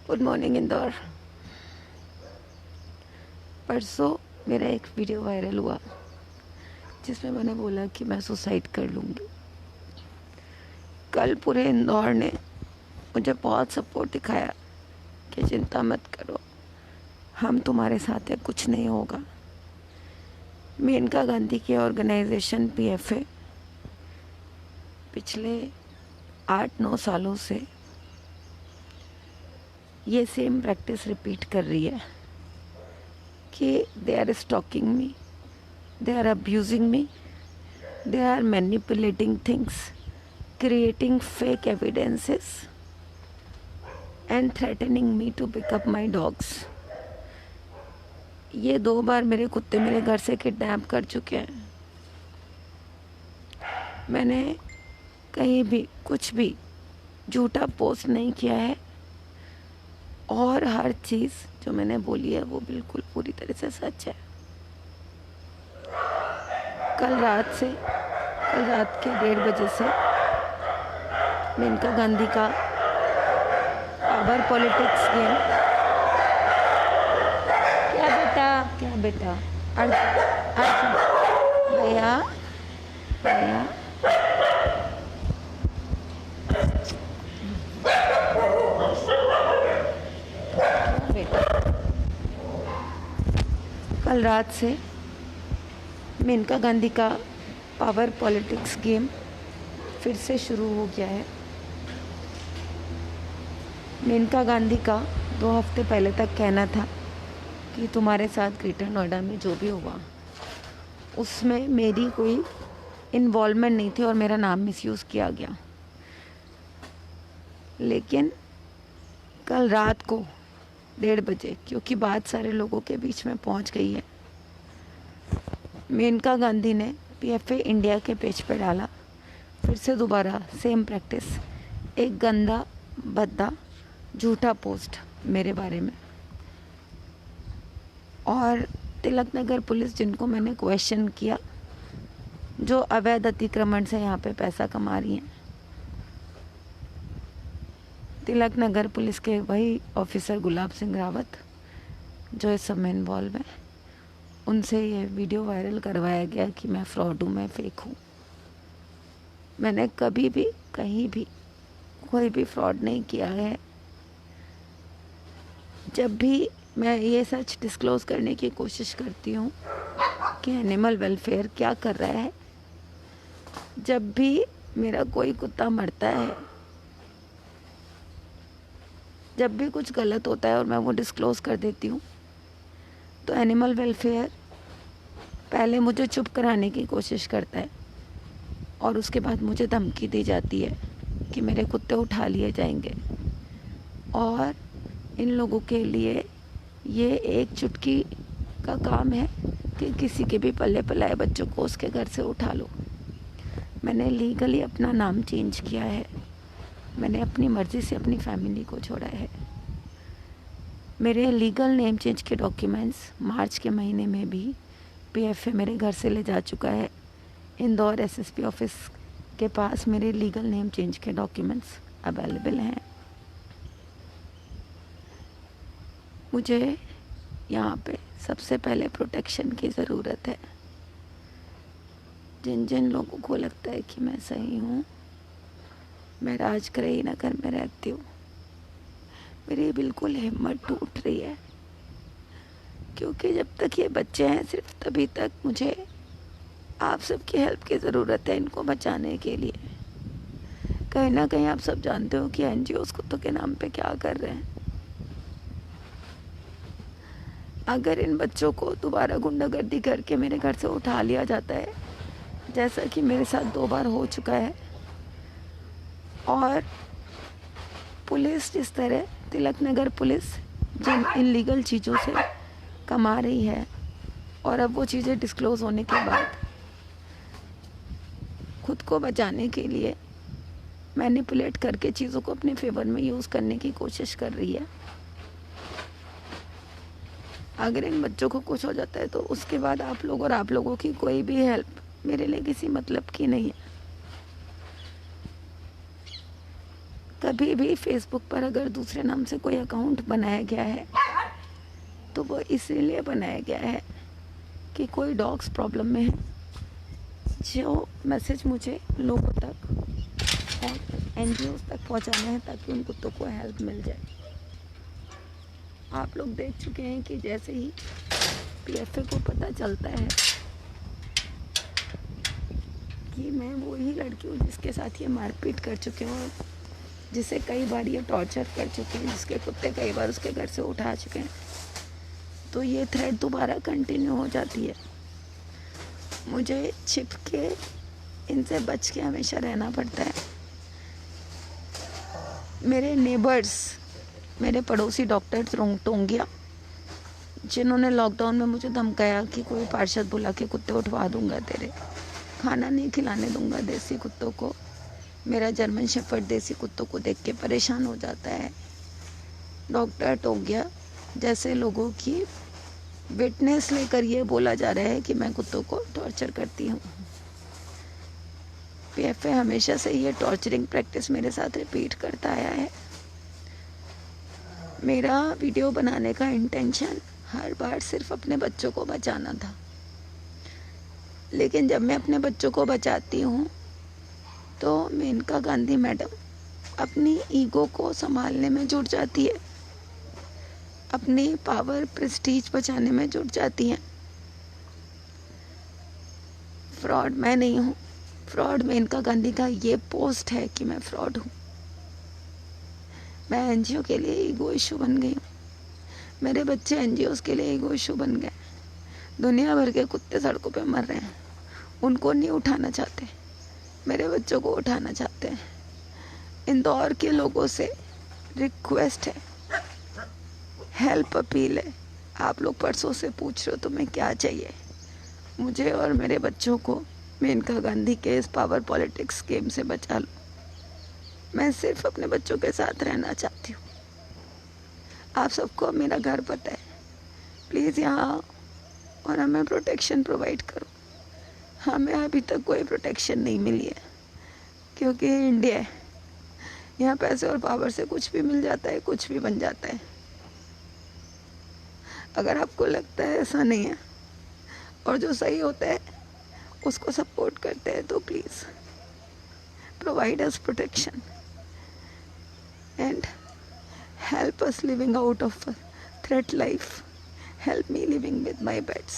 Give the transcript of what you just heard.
Good morning Indore. परसों मेरा एक वीडियो वायरल हुआ जिसमें मैंने बोला कि मैं सुसाइड कर लूँगी। कल पूरे इंदौर ने मुझे बहुत सपोर्ट दिखाया कि चिंता मत करो, हम तुम्हारे साथ हैं, कुछ नहीं होगा। मेनका गांधी की ऑर्गेनाइजेशन PFA पिछले 8-9 सालों से ये सेम प्रैक्टिस रिपीट कर रही है कि they are stalking me, they are abusing me, they are manipulating things, creating fake evidences and threatening me to pick up my dogs. ये 2 बार मेरे कुत्ते मेरे घर से किडनैप कर चुके हैं। मैंने कहीं भी कुछ भी झूठा पोस्ट नहीं किया है और हर चीज़ जो मैंने बोली है वो बिल्कुल पूरी तरह से सच है। कल रात के 1:30 बजे से मेनका गांधी का पावर पॉलिटिक्स गेम। क्या बेटा अर्जुन भैया बेटा, कल रात से मेनका गांधी का पावर पॉलिटिक्स गेम फिर से शुरू हो गया है। मेनका गांधी का 2 हफ्ते पहले तक कहना था कि तुम्हारे साथ ग्रेटर नोएडा में जो भी हुआ उसमें मेरी कोई इन्वॉल्वमेंट नहीं थी और मेरा नाम मिसयूज़ किया गया। लेकिन कल रात को 1:30 बजे, क्योंकि बात सारे लोगों के बीच में पहुंच गई है, मेनका गांधी ने PFA इंडिया के पेज पे डाला फिर से दोबारा सेम प्रैक्टिस, एक गंदा भद्दा झूठा पोस्ट मेरे बारे में। और तिलक नगर पुलिस, जिनको मैंने क्वेश्चन किया, जो अवैध अतिक्रमण से यहाँ पे पैसा कमा रही हैं, तिलक नगर पुलिस के वही ऑफिसर गुलाब सिंह रावत जो इस सब में इन्वॉल्व है, उनसे ये वीडियो वायरल करवाया गया कि मैं फ्रॉड हूँ, मैं फेक हूँ। मैंने कभी भी कहीं भी कोई भी फ्रॉड नहीं किया है। जब भी मैं ये सच डिस्क्लोज करने की कोशिश करती हूँ कि एनिमल वेलफेयर क्या कर रहा है, जब भी मेरा कोई कुत्ता मरता है, जब भी कुछ गलत होता है और मैं वो डिस्क्लोज कर देती हूँ, तो एनिमल वेलफेयर पहले मुझे चुप कराने की कोशिश करता है और उसके बाद मुझे धमकी दी जाती है कि मेरे कुत्ते उठा लिए जाएंगे। और इन लोगों के लिए ये एक चुटकी का काम है कि किसी के भी पल्ले पलाए बच्चों को उसके घर से उठा लो। मैंने लीगली अपना नाम चेंज किया है, मैंने अपनी मर्ज़ी से अपनी फैमिली को छोड़ा है। मेरे लीगल नेम चेंज के डॉक्यूमेंट्स मार्च के महीने में भी PFA मेरे घर से ले जा चुका है। इंदौर SSP ऑफिस के पास मेरे लीगल नेम चेंज के डॉक्यूमेंट्स अवेलेबल हैं। मुझे यहाँ पे सबसे पहले प्रोटेक्शन की ज़रूरत है। जिन जिन लोगों को लगता है कि मैं सही हूँ, मैं राजगृह नगर में रहती हूँ, मेरी बिल्कुल हिम्मत टूट रही है, क्योंकि जब तक ये बच्चे हैं सिर्फ तभी तक मुझे आप सबकी हेल्प की ज़रूरत है इनको बचाने के लिए। कहीं ना कहीं आप सब जानते हो कि NGOs कुत्तों के नाम पे क्या कर रहे हैं। अगर इन बच्चों को दोबारा गुंडागर्दी करके मेरे घर से उठा लिया जाता है, जैसा कि मेरे साथ 2 बार हो चुका है, और पुलिस जिस तरह तिलक नगर पुलिस जिन इनलीगल चीज़ों से कमा रही है और अब वो चीज़ें डिस्क्लोज़ होने के बाद खुद को बचाने के लिए मैनिपुलेट करके चीज़ों को अपने फेवर में यूज़ करने की कोशिश कर रही है, अगर इन बच्चों को कुछ हो जाता है तो उसके बाद आप लोगों की कोई भी हेल्प मेरे लिए किसी मतलब की नहीं है। कभी भी फेसबुक पर अगर दूसरे नाम से कोई अकाउंट बनाया गया है तो वो इसीलिए बनाया गया है कि कोई डॉग्स प्रॉब्लम में है, जो मैसेज मुझे लोगों तक और एनजीओ तक पहुंचाना है ताकि उन कुत्तों को हेल्प मिल जाए। आप लोग देख चुके हैं कि जैसे ही पीएफए को पता चलता है कि मैं वही लड़की हूँ जिसके साथ ये मारपीट कर चुके हैं और जिसे कई बार ये टॉर्चर कर चुके हैं, जिसके कुत्ते कई बार उसके घर से उठा चुके हैं, तो ये थ्रेड दोबारा कंटिन्यू हो जाती है। मुझे छिप के इनसे बच के हमेशा रहना पड़ता है। मेरे नेबर्स, मेरे पड़ोसी डॉक्टर टोंगिया, जिन्होंने लॉकडाउन में मुझे धमकाया कि कोई पार्षद बुला के कुत्ते उठवा दूंगा, तेरे खाना नहीं खिलाने दूंगा देसी कुत्तों को। मेरा जर्मन शेफर्ड देसी कुत्तों को देख के परेशान हो जाता है। डॉक्टर टोंगिया जैसे लोगों की विटनेस लेकर ये बोला जा रहा है कि मैं कुत्तों को टॉर्चर करती हूँ। पीएफए हमेशा से ये टॉर्चरिंग प्रैक्टिस मेरे साथ रिपीट करता आया है। मेरा वीडियो बनाने का इंटेंशन हर बार सिर्फ अपने बच्चों को बचाना था, लेकिन जब मैं अपने बच्चों को बचाती हूँ तो मेनका गांधी मैडम अपनी ईगो को संभालने में जुट जाती है, अपनी पावर प्रेस्टीज बचाने में जुट जाती हैं। फ्रॉड मैं नहीं हूँ, फ्रॉड मेनका गांधी का ये पोस्ट है कि मैं फ्रॉड हूँ। मैं एनजीओ के लिए ईगो इशू बन गई हूँ, मेरे बच्चे एनजीओ के लिए ईगो इशू बन गए। दुनिया भर के कुत्ते सड़कों पे मर रहे हैं, उनको नहीं उठाना चाहते, मेरे बच्चों को उठाना चाहते हैं। इंदौर के लोगों से रिक्वेस्ट है, हेल्प अपील है। आप लोग परसों से पूछ रहे हो तुम्हें क्या चाहिए। मुझे और मेरे बच्चों को मेनका गांधी के इस पावर पॉलिटिक्स गेम से बचा लो। मैं सिर्फ अपने बच्चों के साथ रहना चाहती हूँ। आप सबको मेरा घर पता है, प्लीज़ यहाँ आओ और हमें प्रोटेक्शन प्रोवाइड करो। हमें अभी तक कोई प्रोटेक्शन नहीं मिली है क्योंकि इंडिया है, यहाँ पैसे और पावर से कुछ भी मिल जाता है, कुछ भी बन जाता है। अगर आपको लगता है ऐसा नहीं है और जो सही होता है उसको सपोर्ट करते हैं तो please provide us protection and help us living out of a threat life. Help me living with my pets.